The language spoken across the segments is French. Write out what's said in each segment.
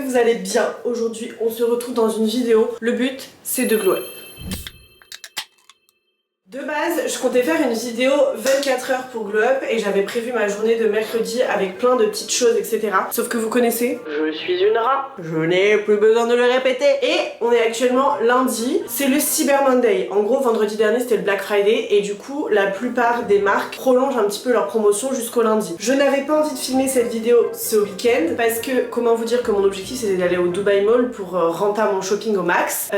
vous allez bien. Aujourd'hui, on se retrouve dans une vidéo. Le but, c'est de glow up. De base, je comptais faire une vidéo 24 heures pour glow up et j'avais prévu ma journée de mercredi avec plein de petites choses, etc. Sauf que vous connaissez, je suis une rat. Je n'ai plus besoin de le répéter. Et on est actuellement lundi, c'est le Cyber Monday. En gros, vendredi dernier, c'était le Black Friday et du coup, la plupart des marques prolongent un petit peu leur promotion jusqu'au lundi. Je n'avais pas envie de filmer cette vidéo ce week-end parce que, comment vous dire que mon objectif c'était d'aller au Dubai Mall pour renter mon shopping au max.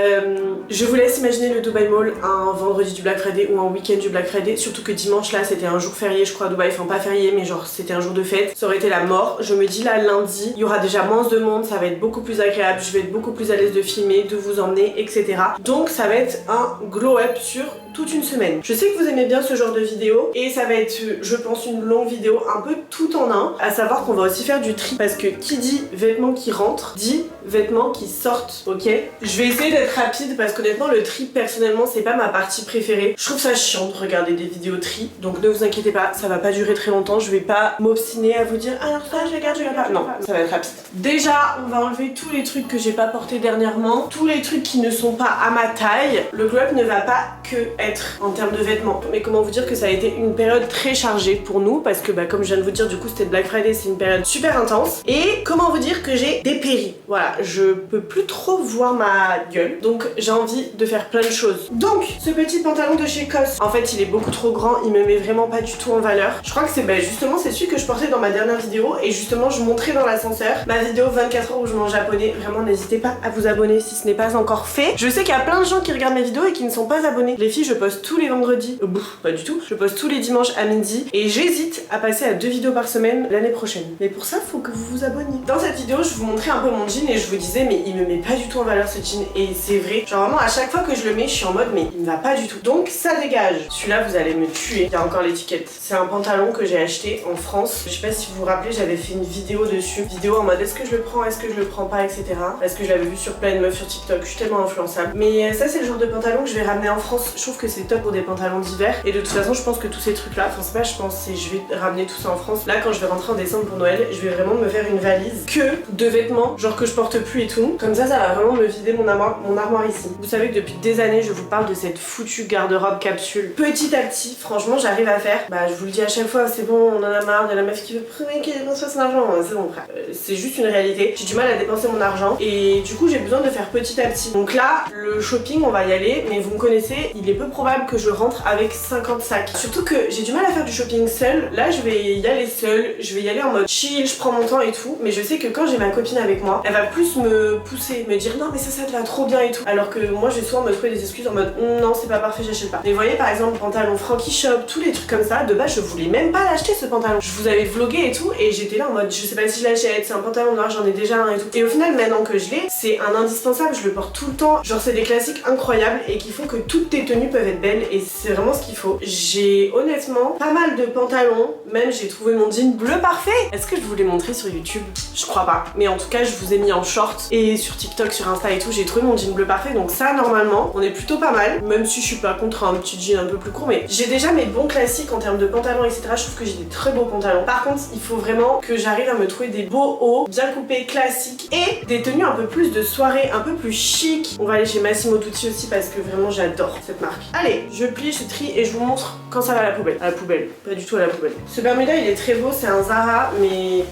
Je vous laisse imaginer le Dubai Mall un vendredi du Black Friday ou un week-end du Black Friday, surtout que dimanche là c'était un jour férié je crois à Dubaï, enfin pas férié mais genre c'était un jour de fête, ça aurait été la mort. Je me dis là lundi, il y aura déjà moins de monde, ça va être beaucoup plus agréable, je vais être beaucoup plus à l'aise de filmer, de vous emmener, etc. Donc ça va être un glow up sur toute une semaine. Je sais que vous aimez bien ce genre de vidéo et ça va être, je pense, une longue vidéo un peu tout en un, à savoir qu'on va aussi faire du tri parce que qui dit vêtements qui rentrent dit vêtements qui sortent, ok? Je vais essayer d'être rapide parce qu'honnêtement le tri personnellement c'est pas ma partie préférée. Je trouve ça chiant de regarder des vidéos tri, donc ne vous inquiétez pas, ça va pas durer très longtemps, je vais pas m'obstiner à vous dire alors ça je garde pas. Non, ça va être rapide. Déjà on va enlever tous les trucs que j'ai pas portés dernièrement, tous les trucs qui ne sont pas à ma taille. Le glow up ne va pas que être en termes de vêtements, mais comment vous dire que ça a été une période très chargée pour nous parce que comme je viens de vous dire, du coup c'était Black Friday, c'est une période super intense. Et comment vous dire que j'ai dépéri, voilà, je peux plus trop voir ma gueule, donc j'ai envie de faire plein de choses. Donc ce petit pantalon de chez COS, en fait il est beaucoup trop grand, il me met vraiment pas du tout en valeur. Je crois que c'est justement c'est celui que je portais dans ma dernière vidéo et justement je montrais dans l'ascenseur ma vidéo 24 heures où je mange japonais. Vraiment n'hésitez pas à vous abonner si ce n'est pas encore fait. Je sais qu'il y a plein de gens qui regardent mes vidéos et qui ne sont pas abonnés. Les filles, je poste tous les vendredis, pas du tout, je poste tous les dimanches à midi et j'hésite à passer à 2 vidéos par semaine l'année prochaine. Mais pour ça faut que vous vous abonniez. Dans cette vidéo je vous montrais un peu mon jean et je vous disais mais il me met pas du tout en valeur ce jean et c'est vrai. Genre vraiment à chaque fois que je le mets je suis en mode mais il me va pas du tout. Donc ça dégage. Celui-là vous allez me tuer. Il y a encore l'étiquette. C'est un pantalon que j'ai acheté en France. Je sais pas si vous vous rappelez, j'avais fait une vidéo dessus. Vidéo en mode est-ce que je le prends, est-ce que je le prends pas, etc. Parce que je l'avais vu sur plein de meufs sur TikTok. Je suis tellement influençable. Mais ça c'est le genre de pantalon que je vais ramener en France. Je trouve que c'est top pour des pantalons d'hiver. Et de toute façon je pense que tous ces trucs là, enfin c'est pas je pense, c'est je vais ramener tout ça en France. Là quand je vais rentrer en décembre pour Noël, je vais vraiment me faire une valise que de vêtements, genre que je porte plus et tout. Comme ça va vraiment me vider mon armoire ici. Vous savez que depuis des années je vous parle de cette foutue garde-robe capsule. Petit à petit, franchement j'arrive à faire. Je vous le dis à chaque fois, c'est bon, on en a marre de la meuf qui veut qui dépense son argent. C'est bon frère. C'est juste une réalité. J'ai du mal à dépenser mon argent et du coup j'ai besoin de faire petit à petit. Donc là, le shopping on va y aller, mais vous me connaissez, il est peu probable que je rentre avec 50 sacs. Surtout que j'ai du mal à faire du shopping seule. Là je vais y aller seule, je vais y aller en mode chill, je prends mon temps et tout. Mais je sais que quand j'ai ma copine avec moi, elle va plus me pousser, me dire non mais ça te va trop bien et tout. Alors que moi je vais souvent me trouver des excuses en mode non c'est pas parfait, j'achète pas. Mais vous voyez par exemple pantalon Frankie Shop, tous les trucs comme ça, de base je voulais même pas l'acheter ce pantalon. Je vous avais vlogué et tout et j'étais là en mode je sais pas si je l'achète, c'est un pantalon noir, j'en ai déjà un et tout. Et au final maintenant que je l'ai, c'est un indispensable, je le porte tout le temps. Genre c'est des classiques incroyables et qui font que toutes tes tenues peuvent être belles et c'est vraiment ce qu'il faut. J'ai honnêtement pas mal de pantalons, même j'ai trouvé mon jean bleu parfait. Est-ce que je vous l'ai montré sur YouTube? Je crois pas. Mais en tout cas je vous ai mis en short et sur TikTok, sur Insta et tout, j'ai trouvé mon jean bleu parfait. Donc ça normalement on est plutôt pas mal. Même si je suis pas contre un petit jean un peu plus court, mais j'ai déjà mes bons classiques en termes de pantalons etc. Je trouve que j'ai des très beaux pantalons. Par contre il faut vraiment que j'arrive à me trouver des beaux hauts, bien coupés, classiques et des tenues un peu plus de soirée, un peu plus chic. On va aller chez Massimo Dutti aussi parce que vraiment j'adore cette marque. Allez, je plie, je trie et je vous montre quand ça va à la poubelle. À la poubelle, pas du tout à la poubelle. Ce Bermuda il est très beau, c'est un Zara mais...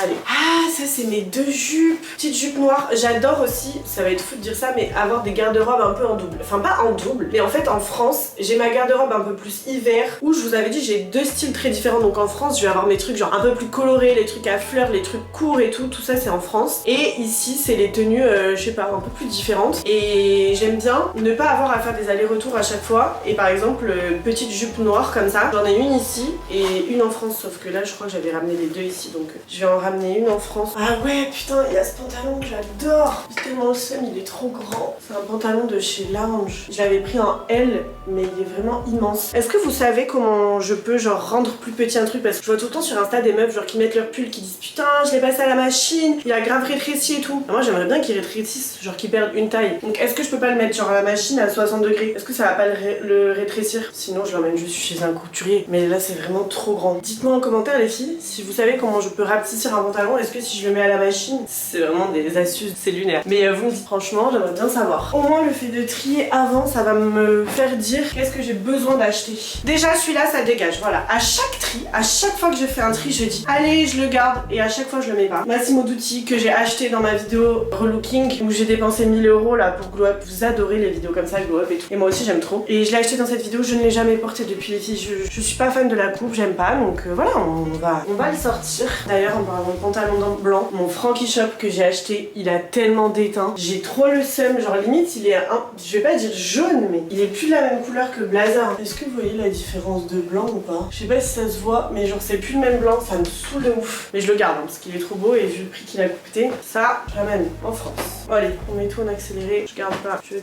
Allez. Ah, ça c'est mes deux jupes. Petite jupe noire. J'adore aussi, ça va être fou de dire ça, mais avoir des garde-robes un peu en double. Enfin pas en double, mais en fait en France, j'ai ma garde-robe un peu plus hiver, où je vous avais dit j'ai deux styles très différents. Donc en France, je vais avoir mes trucs genre un peu plus colorés, les trucs à fleurs, les trucs courts et tout ça c'est en France. Et ici c'est les tenues, je sais pas, un peu plus différentes. Et j'aime bien ne pas avoir à faire des allers-retours à chaque fois. Et par exemple, petite jupe noire comme ça, j'en ai une ici et une en France, sauf que là je crois que j'avais ramené les deux ici, donc je vais en ramener une en France. Ah ouais putain, il y a ce pantalon que j'adore. C'est tellement le seum, il est trop grand. C'est un pantalon de chez Lounge. Je l'avais pris en L, mais il est vraiment immense. Est-ce que vous savez comment je peux genre rendre plus petit un truc? Parce que je vois tout le temps sur Insta des meufs genre qui mettent leur pull, qui disent putain je l'ai passé à la machine, il a grave rétréci et tout. Moi j'aimerais bien qu'il rétrécisse, genre qu'il perde une taille. Donc est-ce que je peux pas le mettre genre à la machine à 60 degrés? Est-ce que ça va pas le rétrécir? Sinon je l'emmène juste chez un couturier. Mais là c'est vraiment trop grand. Dites-moi en commentaire les filles si vous savez comment je peux rapetisser sortir un pantalon, est-ce que si je le mets à la machine, c'est vraiment des astuces, c'est lunaire. Mais vous me dites franchement, j'aimerais bien savoir. Au moins le fait de trier avant, ça va me faire dire qu'est-ce que j'ai besoin d'acheter. Déjà celui-là, ça dégage, voilà. À chaque tri, à chaque fois que je fais un tri, je dis allez, je le garde et à chaque fois je le mets pas. Massimo Dutti que j'ai acheté dans ma vidéo relooking où j'ai dépensé 1000 € là pour Glow Up. Vous adorez les vidéos comme ça, Glow Up et tout. Et moi aussi j'aime trop. Et je l'ai acheté dans cette vidéo, je ne l'ai jamais porté depuis les filles. Je suis pas fan de la coupe, j'aime pas. Donc voilà, on va le sortir. D'ailleurs, en parlant de pantalon blanc, mon Frankie Shop que j'ai acheté, il a tellement déteint. J'ai trop le seum, genre limite il est je vais pas dire jaune, mais il est plus de la même couleur que le blazer. Est-ce que vous voyez la différence de blanc ou pas? Je sais pas si ça se voit, mais genre c'est plus le même blanc, ça me saoule de ouf. Mais je le garde hein, parce qu'il est trop beau et vu le prix qu'il a coûté, ça je ramène en France. Bon, allez, on met tout en accéléré. Je garde pas, je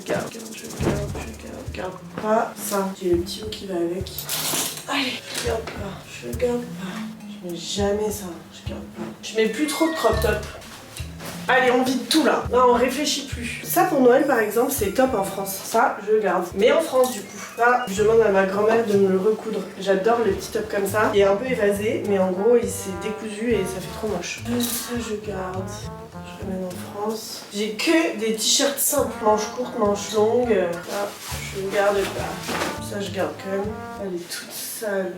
garde pas. Ça, j'ai le petit haut qui va avec. Allez, je garde pas. Je mets jamais ça, je garde pas. Je mets plus trop de crop top. Allez, on vide tout là. Non, on réfléchit plus. Ça pour Noël par exemple, c'est top en France. Ça, je garde. Mais en France du coup, ça, je demande à ma grand-mère de me le recoudre. J'adore les petits tops comme ça. Il est un peu évasé, mais en gros, il s'est décousu et ça fait trop moche. Ça, je garde. Je ramène en France. J'ai que des t-shirts simples. Manches courtes, manches longues. Ça, je garde pas. Ça, je garde quand même. Elle est toute sale.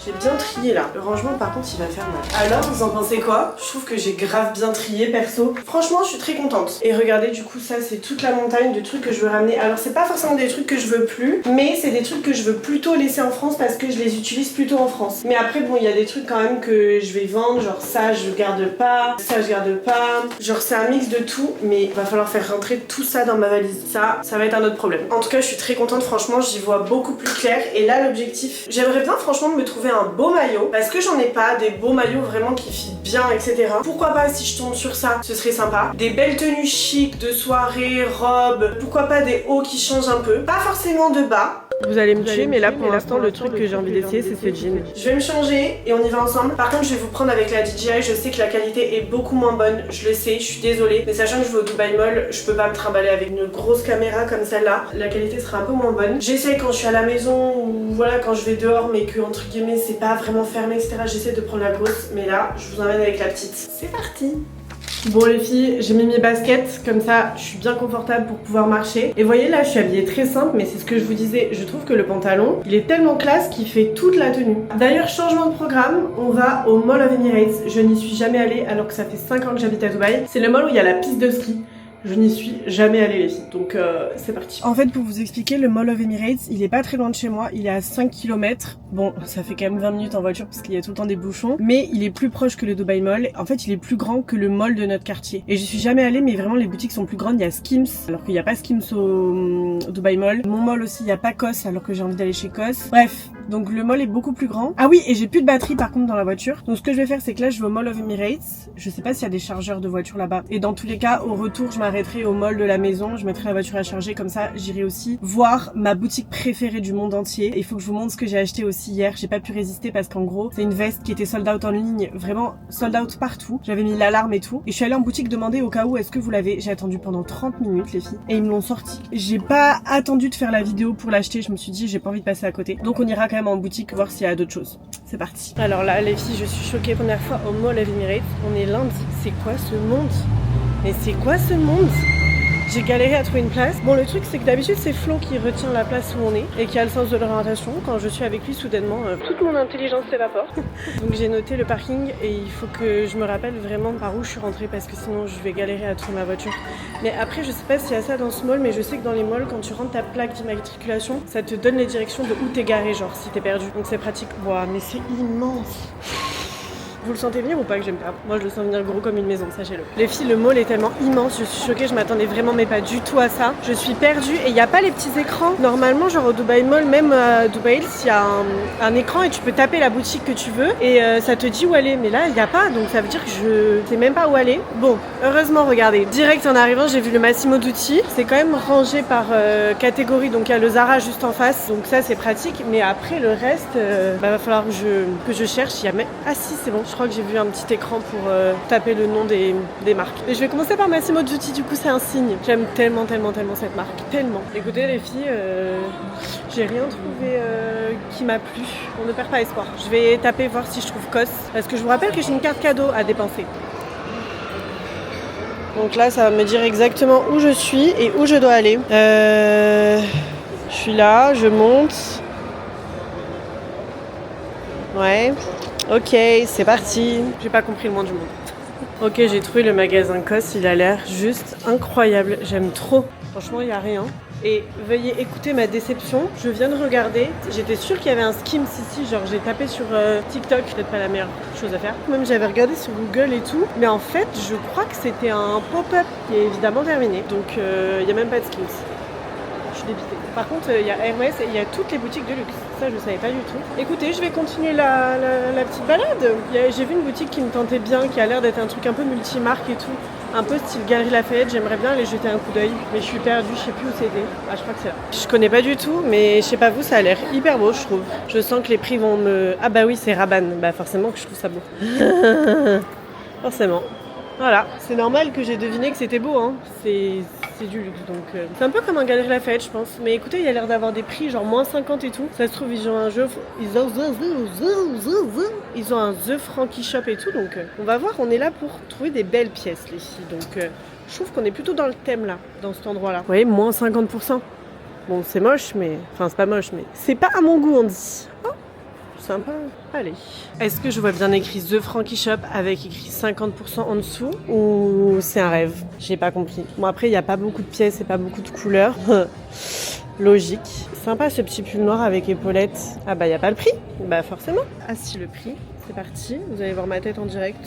J'ai bien trié là. Le rangement par contre il va faire mal. Alors vous en pensez quoi? Je trouve que j'ai grave bien trié perso. Franchement je suis très contente. Et regardez du coup ça c'est toute la montagne de trucs que je veux ramener. Alors c'est pas forcément des trucs que je veux plus, mais c'est des trucs que je veux plutôt laisser en France parce que je les utilise plutôt en France. Mais après bon il y a des trucs quand même que je vais vendre. Genre ça je garde pas, ça je garde pas. Genre c'est un mix de tout, mais il va falloir faire rentrer tout ça dans ma valise. Ça va être un autre problème. En tout cas je suis très contente, franchement j'y vois beaucoup plus clair. Et là l'objectif, j'aimerais bien franchement me trouver un beau maillot parce que j'en ai pas des beaux maillots vraiment qui fit bien etc. Pourquoi pas si je tombe sur ça, ce serait sympa. Des belles tenues chic de soirée, robes, pourquoi pas des hauts qui changent un peu, pas forcément de bas. Vous allez me tuer, mais là pour l'instant le truc que j'ai envie d'essayer c'est ce jean. Je vais me changer et on y va ensemble. Par contre je vais vous prendre avec la DJI, je sais que la qualité est beaucoup moins bonne, je le sais, je suis désolée. Mais sachant que je vais au Dubai Mall, je peux pas me trimballer avec une grosse caméra comme celle-là. La qualité sera un peu moins bonne. J'essaie quand je suis à la maison ou voilà quand je vais dehors mais que entre guillemets c'est pas vraiment fermé etc. J'essaie de prendre la grosse, mais là je vous emmène avec la petite. C'est parti! Bon les filles, j'ai mis mes baskets, comme ça je suis bien confortable pour pouvoir marcher. Et vous voyez là je suis habillée très simple, mais c'est ce que je vous disais, je trouve que le pantalon, il est tellement classe qu'il fait toute la tenue. D'ailleurs changement de programme, on va au Mall of Emirates. Je n'y suis jamais allée alors que ça fait 5 ans que j'habite à Dubaï. C'est le mall où il y a la piste de ski. Je n'y suis jamais allée les filles, donc c'est parti. En fait pour vous expliquer, le Mall of Emirates, il est pas très loin de chez moi, il est à 5 km. Bon, ça fait quand même 20 minutes en voiture parce qu'il y a tout le temps des bouchons, mais il est plus proche que le Dubai Mall. En fait il est plus grand que le mall de notre quartier. Et j'y suis jamais allée, mais vraiment les boutiques sont plus grandes, il y a Skims, alors qu'il n'y a pas Skims au Dubai Mall. Mon mall aussi, il n'y a pas Cos, alors que j'ai envie d'aller chez Cos. Bref, donc le mall est beaucoup plus grand. Ah oui, et j'ai plus de batterie par contre dans la voiture. Donc ce que je vais faire c'est que là je vais au Mall of Emirates. Je sais pas s'il y a des chargeurs de voiture là-bas. Et dans tous les cas, au retour je m'arrêterai au mall de la maison, je mettrai la voiture à charger, comme ça j'irai aussi voir ma boutique préférée du monde entier. Il faut que je vous montre ce que j'ai acheté aussi hier, j'ai pas pu résister parce qu'en gros c'est une veste qui était sold out en ligne, vraiment sold out partout. J'avais mis l'alarme et tout, et je suis allée en boutique demander au cas où est-ce que vous l'avez. J'ai attendu pendant 30 minutes les filles, et ils me l'ont sorti. J'ai pas attendu de faire la vidéo pour l'acheter, je me suis dit j'ai pas envie de passer à côté, donc on ira quand même en boutique voir s'il y a d'autres choses. C'est parti. Alors là les filles, je suis choquée, première fois au Mall of Emirates, on est lundi. C'est quoi ce monde? Mais c'est quoi ce monde? J'ai galéré à trouver une place. Bon, le truc c'est que d'habitude c'est Flo qui retient la place où on est et qui a le sens de l'orientation. Quand je suis avec lui, soudainement toute mon intelligence s'évapore. Donc j'ai noté le parking et il faut que je me rappelle vraiment par où je suis rentrée parce que sinon je vais galérer à trouver ma voiture. Mais après je sais pas s'il y a ça dans ce mall, mais je sais que dans les malls quand tu rentres ta plaque d'immatriculation, ça te donne les directions de où t'es garé, genre si t'es perdu. Donc c'est pratique. Wow, mais c'est immense. Vous le sentez venir ou pas que j'aime pas? Moi je le sens venir gros comme une maison, sachez-le. Les filles, le mall est tellement immense, je suis choquée, je m'attendais vraiment mais pas du tout à ça. Je suis perdue et il n'y a pas les petits écrans. Normalement genre au Dubai Mall, même à Dubai Hills, il y a un écran et tu peux taper la boutique que tu veux et ça te dit où aller. Mais là il n'y a pas, donc ça veut dire que je sais même pas où aller. Bon, heureusement regardez, direct en arrivant j'ai vu le Massimo Dutti. C'est quand même rangé par catégorie, donc il y a le Zara juste en face, donc ça c'est pratique. Mais après le reste, va falloir que je cherche. Il y a même... Ah si c'est bon, je crois que j'ai vu un petit écran pour taper le nom des marques. Et je vais commencer par Massimo Dutti, du coup c'est un signe. J'aime tellement cette marque, tellement. Écoutez les filles, j'ai rien trouvé qui m'a plu. On ne perd pas espoir. Je vais taper voir si je trouve COS, parce que je vous rappelle que j'ai une carte cadeau à dépenser. Donc là ça va me dire exactement où je suis et où je dois aller. Je suis là, je monte. Ouais. Ok, c'est parti. J'ai pas compris le moins du monde. Ok, j'ai trouvé le magasin COS, il a l'air juste incroyable. J'aime trop. Franchement, il n'y a rien. Et veuillez écouter ma déception. Je viens de regarder. J'étais sûre qu'il y avait un Skims ici. Genre, j'ai tapé sur TikTok. Peut-être pas la meilleure chose à faire. Même j'avais regardé sur Google et tout. Mais en fait, je crois que c'était un pop-up qui est évidemment terminé. Donc, il n'y a même pas de Skims. Je suis dépitée. Par contre, il y a Hermès et il y a toutes les boutiques de luxe. Ça, je savais pas du tout. Écoutez, je vais continuer la petite balade. J'ai vu une boutique qui me tentait bien, qui a l'air d'être un truc un peu multimarque et tout. Un peu style Galerie Lafayette. J'aimerais bien aller jeter un coup d'œil. Mais je suis perdue, je sais plus où c'était. Ah, je crois que c'est là. Je connais pas du tout, mais je sais pas vous, ça a l'air hyper beau, je trouve. Je sens que les prix vont me... Ah bah oui, c'est Rabanne. Bah forcément que je trouve ça beau. Forcément. Voilà, c'est normal que j'ai deviné que c'était beau, hein. C'est du luxe, donc c'est un peu comme un Galerie Lafayette, je pense. Mais écoutez, il y a l'air d'avoir des prix genre moins 50 et tout. Ça se trouve, ils ont un jeu, ils ont un The Frankie Shop et tout, donc on va voir. On est là pour trouver des belles pièces, les filles. Donc je trouve qu'on est plutôt dans le thème là, dans cet endroit-là. Vous voyez, moins 50%. Bon, c'est moche, mais enfin c'est pas moche, mais c'est pas à mon goût, on dit. Oh, sympa. Allez. Est-ce que je vois bien écrit The Frankie Shop avec écrit 50% en dessous ou c'est un rêve? J'ai pas compris. Bon après il n'y a pas beaucoup de pièces et pas beaucoup de couleurs. Logique. Sympa ce petit pull noir avec épaulettes. Ah bah il n'y a pas le prix. Bah forcément. Ah si, le prix. C'est parti. Vous allez voir ma tête en direct.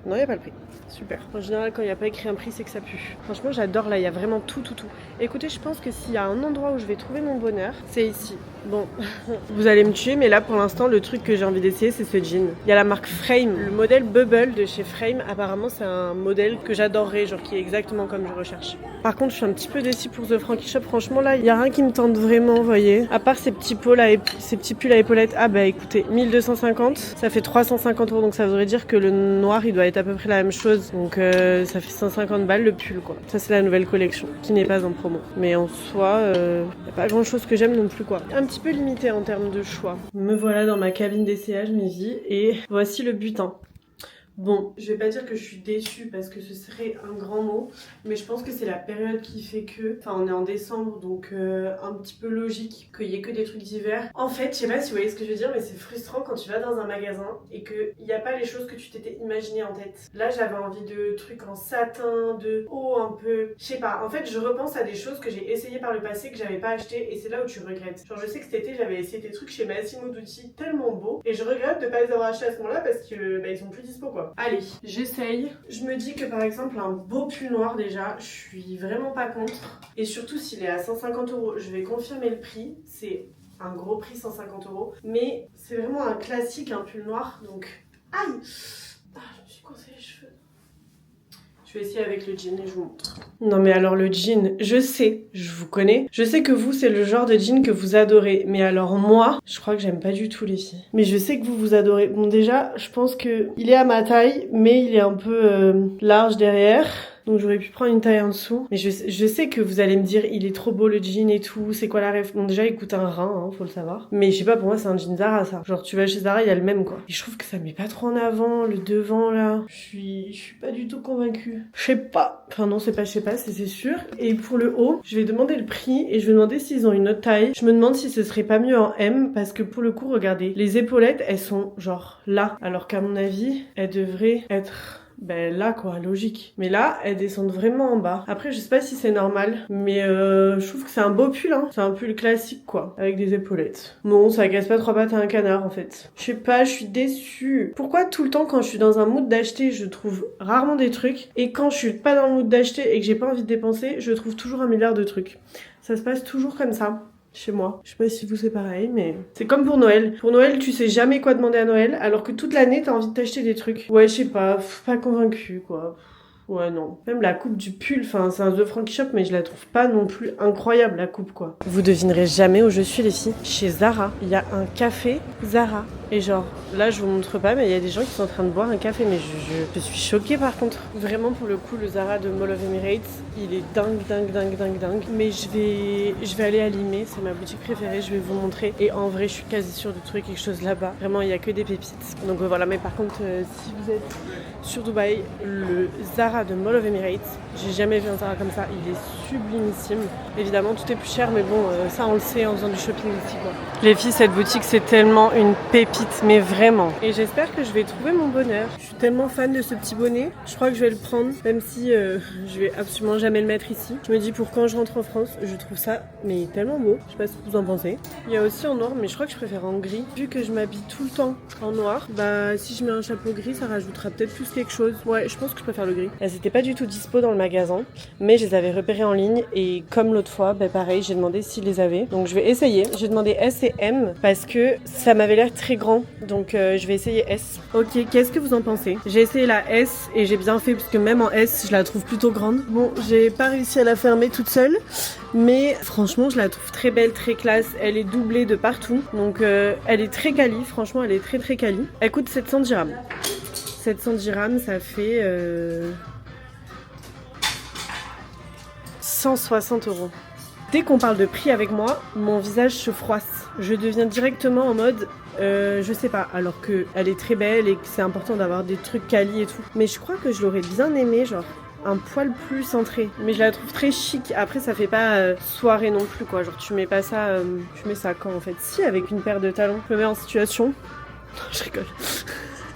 Non, il n'y a pas le prix. Super. En général, quand il n'y a pas écrit un prix, c'est que ça pue. Franchement, j'adore là, il y a vraiment tout. Écoutez, je pense que s'il y a un endroit où je vais trouver mon bonheur, c'est ici. Bon, vous allez me tuer, mais là, pour l'instant, le truc que j'ai envie d'essayer, c'est ce jean. Il y a la marque Frame. Le modèle Bubble de chez Frame, apparemment, c'est un modèle que j'adorerais, genre qui est exactement comme je recherche. Par contre, je suis un petit peu déçue pour The Frankie Shop. Franchement, là, il n'y a rien qui me tente vraiment, vous voyez. À part ces petits pulls ces petits pulls à épaulettes. Ah bah écoutez, 1250, ça fait 350 €, donc ça voudrait dire que le noir, il doit être à peu près la même chose. Donc ça fait 150 balles le pull quoi. Ça c'est la nouvelle collection qui n'est pas en promo. Mais en soi, y a pas grand chose que j'aime non plus quoi. Un petit peu limité en termes de choix. Me voilà dans ma cabine d'essayage mes vies et voici le butin. Bon, je vais pas dire que je suis déçue parce que ce serait un grand mot, mais je pense que c'est la période qui fait que... Enfin, on est en décembre, donc un petit peu logique qu'il y ait que des trucs d'hiver. En fait, je sais pas si vous voyez ce que je veux dire, mais c'est frustrant quand tu vas dans un magasin et qu'il n'y a pas les choses que tu t'étais imaginé en tête. Là, j'avais envie de trucs en satin, de haut un peu... Je sais pas, en fait, je repense à des choses que j'ai essayé par le passé que j'avais pas acheté et c'est là où tu regrettes. Genre, je sais que cet été, j'avais essayé des trucs chez Massimo Dutti tellement beaux et je regrette de pas les avoir achetés à ce moment-là parce que bah, ils sont plus dispo quoi. Allez, j'essaye. Je me dis que par exemple un beau pull noir déjà, je suis vraiment pas contre. Et surtout s'il est à 150 €, je vais confirmer le prix. C'est un gros prix, 150 €. Mais c'est vraiment un classique, un pull noir. Donc, aïe, je me suis coincé les cheveux. Je vais essayer avec le jean et je vous montre. Non mais alors le jean, je sais, je vous connais. Je sais que vous, c'est le genre de jean que vous adorez. Mais alors moi, je crois que j'aime pas du tout les filles. Mais je sais que vous adorez. Bon déjà, je pense que il est à ma taille, mais il est un peu large derrière. Donc j'aurais pu prendre une taille en dessous. Mais je sais que vous allez me dire, il est trop beau le jean et tout, c'est quoi la ref? Bon déjà il coûte un rein, hein, faut le savoir. Mais je sais pas, pour moi c'est un jean Zara ça. Genre tu vas chez Zara, il y a le même quoi. Et je trouve que ça met pas trop en avant, le devant là. Je suis pas du tout convaincue. Je sais pas. Enfin non, c'est pas je sais pas, c'est sûr. Et pour le haut, je vais demander le prix et je vais demander s'ils ont une autre taille. Je me demande si ce serait pas mieux en M parce que pour le coup, regardez, les épaulettes, elles sont genre là. Alors qu'à mon avis, elles devraient être... Ben là quoi, logique. Mais là, elles descendent vraiment en bas. Après, je sais pas si c'est normal, mais je trouve que c'est un beau pull, hein. C'est un pull classique quoi, avec des épaulettes. Bon, ça casse pas trois pattes à un canard en fait. Je sais pas, je suis déçue. Pourquoi tout le temps quand je suis dans un mood d'acheter, je trouve rarement des trucs, et quand je suis pas dans le mood d'acheter et que j'ai pas envie de dépenser, je trouve toujours un milliard de trucs. Ça se passe toujours comme ça. Chez moi. Je sais pas si vous c'est pareil, mais c'est comme pour Noël. Pour Noël, tu sais jamais quoi demander à Noël, alors que toute l'année, t'as envie de t'acheter des trucs. Ouais, je sais pas, pas convaincue, quoi. Ouais, non. Même la coupe du pull, enfin, c'est un The Frankie Shop, mais je la trouve pas non plus incroyable, la coupe, quoi. Vous devinerez jamais où je suis, les filles. Chez Zara, il y a un café Zara. Et genre, là, je vous montre pas, mais il y a des gens qui sont en train de boire un café, mais je suis choquée, par contre. Vraiment, pour le coup, le Zara de Mall of Emirates, il est dingue. Mais je vais aller à Limay, c'est ma boutique préférée, je vais vous montrer. Et en vrai, je suis quasi sûre de trouver quelque chose là-bas. Vraiment, il y a que des pépites. Donc voilà, mais par contre, si vous êtes sur Dubaï, le Zara de Mall of Emirates, j'ai jamais vu un Zara comme ça, il est sublimissime. Évidemment, tout est plus cher, mais bon, ça on le sait en faisant du shopping ici, quoi. Les filles, cette boutique, c'est tellement une pépite, mais vraiment. Et j'espère que je vais trouver mon bonheur. Je suis tellement fan de ce petit bonnet, je crois que je vais le prendre, même si je vais absolument jamais le mettre ici. Je me dis pour quand je rentre en France, je trouve ça mais tellement beau. Je sais pas ce que vous en pensez. Il y a aussi en noir, mais je crois que je préfère en gris. Vu que je m'habille tout le temps en noir, bah si je mets un chapeau gris, ça rajoutera peut-être plus quelque chose. Ouais, je pense que je préfère le gris. Elles étaient pas du tout dispo dans le magasin, mais je les avais repérées en ligne et comme l'autre fois, bah pareil, j'ai demandé s'ils les avaient. Donc je vais essayer. J'ai demandé S et M parce que ça m'avait l'air très grand. Donc je vais essayer S. Ok, qu'est-ce que vous en pensez? J'ai essayé la S et j'ai bien fait parce que même en S, je la trouve plutôt grande. Bon, j'ai pas réussi à la fermer toute seule, mais franchement, je la trouve très belle, très classe. Elle est doublée de partout. Donc elle est très quali, franchement, elle est très quali. Elle coûte 700 dirhams. 700 dirhams, ça fait 160 €. Dès qu'on parle de prix avec moi, mon visage se froisse. Je deviens directement en mode, je sais pas, alors qu'elle est très belle et que c'est important d'avoir des trucs quali et tout. Mais je crois que je l'aurais bien aimé, genre un poil plus centré. Mais je la trouve très chic. Après, ça fait pas soirée non plus, quoi. Genre, tu mets pas ça, tu mets ça quand en fait? Si, avec une paire de talons. Je me mets en situation. Je rigole.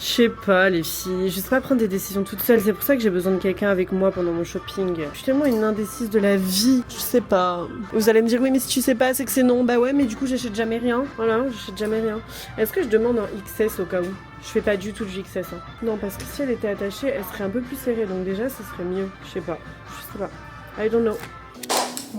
Je sais pas, les filles, je sais pas prendre des décisions toute seule, c'est pour ça que j'ai besoin de quelqu'un avec moi pendant mon shopping. Je suis tellement une indécise de la vie, je sais pas. Vous allez me dire oui mais si tu sais pas c'est que c'est non, bah ouais mais du coup j'achète jamais rien. Voilà, j'achète jamais rien. Est-ce que je demande un XS au cas où? Je fais pas du tout de XS hein. Non parce que si elle était attachée, elle serait un peu plus serrée donc déjà ça serait mieux. Je sais pas. I don't know.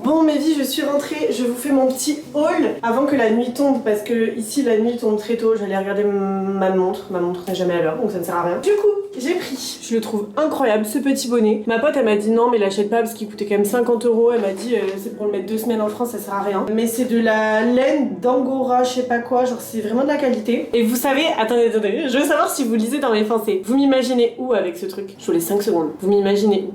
Bon mes vies, je suis rentrée, je vous fais mon petit haul avant que la nuit tombe parce que ici la nuit tombe très tôt, j'allais regarder ma montre n'est jamais à l'heure donc ça ne sert à rien. Du coup, j'ai pris, je le trouve incroyable ce petit bonnet. Ma pote elle m'a dit non mais l'achète pas parce qu'il coûtait quand même 50 €, elle m'a dit c'est pour le mettre 2 semaines en France, ça sert à rien. Mais c'est de la laine d'Angora, je sais pas quoi, genre c'est vraiment de la qualité. Et vous savez, attendez, je veux savoir si vous lisez dans mes pensées. Vous m'imaginez où avec ce truc? Je vous laisse 5 secondes. Vous m'imaginez où?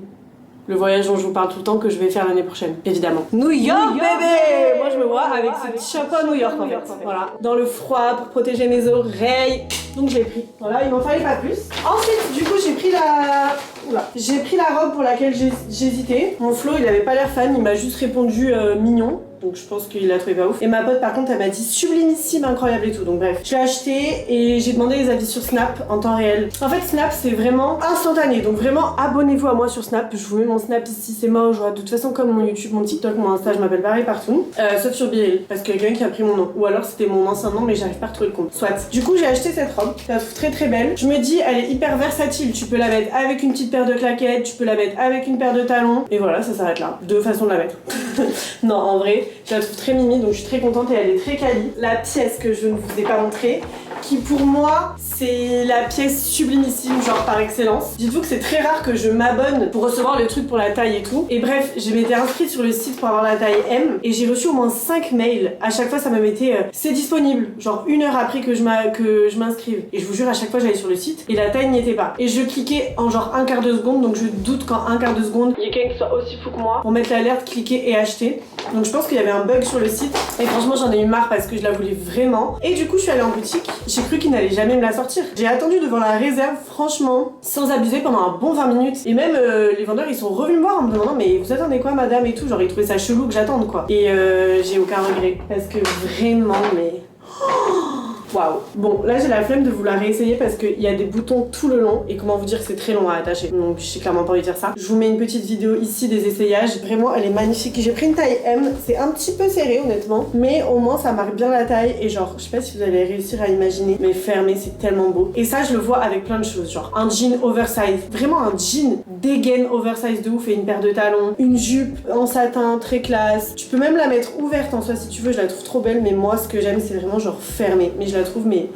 Le voyage dont je vous parle tout le temps que je vais faire l'année prochaine, évidemment. New York, bébé! Moi je me vois avec ce petit chapeau à New York en fait. Voilà, dans le froid pour protéger mes oreilles. Donc je l'ai pris. Voilà, il m'en fallait pas plus. Ensuite, du coup, j'ai pris la robe pour laquelle j'hésitais. Mon Flo, il avait pas l'air fan, il m'a juste répondu mignon. Donc je pense qu'il a trouvé pas ouf. Et ma pote par contre elle m'a dit sublimissime, incroyable et tout. Donc bref, je l'ai acheté et j'ai demandé les avis sur Snap en temps réel. En fait Snap c'est vraiment instantané. Donc vraiment abonnez-vous à moi sur Snap. Je vous mets mon Snap ici, c'est moche. De toute façon comme mon YouTube, mon TikTok, mon Insta, je m'appelle pareil partout. Sauf sur BL parce qu'il y a quelqu'un qui a pris mon nom. Ou alors c'était mon ancien nom mais j'arrive pas à retrouver le compte. Soit. Du coup j'ai acheté cette robe. Je la trouve très belle. Je me dis elle est hyper versatile. Tu peux la mettre avec une petite paire de claquettes. Tu peux la mettre avec une paire de talons. Et voilà, ça s'arrête là. Deux façons de la mettre. Non en vrai. Je la trouve très mimi donc je suis très contente et elle est très quali. La pièce que je ne vous ai pas montrée, qui pour moi c'est la pièce sublimissime genre par excellence. Dites-vous que c'est très rare que je m'abonne pour recevoir le truc pour la taille et tout. Et bref, je m'étais inscrite sur le site pour avoir la taille M et j'ai reçu au moins 5 mails. À chaque fois ça me mettait c'est disponible, genre 1 heure après que je m'inscrive. Et je vous jure à chaque fois j'allais sur le site et la taille n'y était pas. Et je cliquais en genre un quart de seconde, donc je doute qu'en un quart de seconde il y ait quelqu'un qui soit aussi fou que moi pour mettre l'alerte, cliquer et acheter. Donc je pense qu'il y avait un bug sur le site et franchement j'en ai eu marre parce que je la voulais vraiment. Et du coup je suis allée en boutique, j'ai cru qu'ils n'allaient jamais me la sortir. J'ai attendu devant la réserve franchement sans abuser pendant un bon 20 minutes. Et même les vendeurs ils sont revenus me voir en me demandant mais vous attendez quoi madame et tout, genre ils trouvaient ça chelou que j'attende quoi. Et j'ai aucun regret parce que vraiment mais... Waouh. Bon, là j'ai la flemme de vous la réessayer parce qu'il y a des boutons tout le long et comment vous dire que c'est très long à attacher. Donc j'ai clairement pas envie de dire ça. Je vous mets une petite vidéo ici des essayages. Vraiment, elle est magnifique. J'ai pris une taille M. C'est un petit peu serré honnêtement, mais au moins ça marque bien la taille et genre, je sais pas si vous allez réussir à imaginer, mais fermé, c'est tellement beau. Et ça, je le vois avec plein de choses, genre un jean oversize. Vraiment un jean dégaine oversize de ouf et une paire de talons. Une jupe en satin très classe. Tu peux même la mettre ouverte en soi si tu veux. Je la trouve trop belle, mais moi ce que j'aime c'est vraiment genre fermé. Mais je la trouve mais